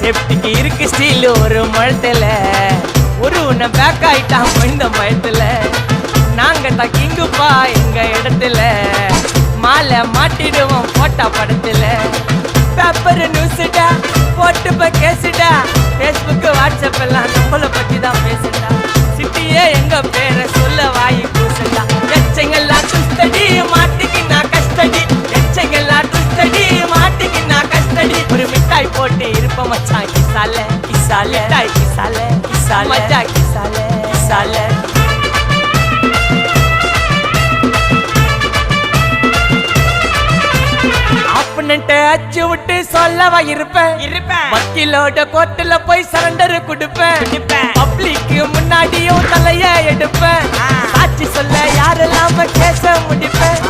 லெப்டிக்கு இருக்கு ஸ்டீல் ஒரு மழத்துல ஒரு உன்னை பேக் ஆயிட்டான் இந்த மயத்துல நாங்க தான் கிங்குப்பா எங்க இடத்துல மாலை மாட்டிடுவோம் போட்டா படத்துல பேப்பர் நியூஸ்டா போட்டு கேசுடா Facebook வாட்ஸ்அப் எல்லாம் நம்மள பத்தி தான் பேசுடா சிட்டியே எங்க பேரை சொல்ல வாய் பூசுடா எச்சங்கெல்லாம் டுஸ்டடி மாட்டிக்கு நான் கஸ்டடி எச்சங்கெல்லாம் டுஸ்டடி மாட்டிக்கு நான் கஸ்டடி ஒரு மிட்டாய் போட்டு இருப்ப மச்சான் கிசால கிசால மிட்டாய் கிசால கிசால மச்சா கிசால கிசால அச்சு விட்டு சொல்லவா இருப்பேன் வக்கீலோட கோர்ட்டுல போய் சரண்டர் கொடுப்பேன் பப்ளிக்கு முன்னாடியும் தலைய எடுப்பேன் சாட்சி சொல்ல யாரெல்லாம் கேச முடிப்பேன்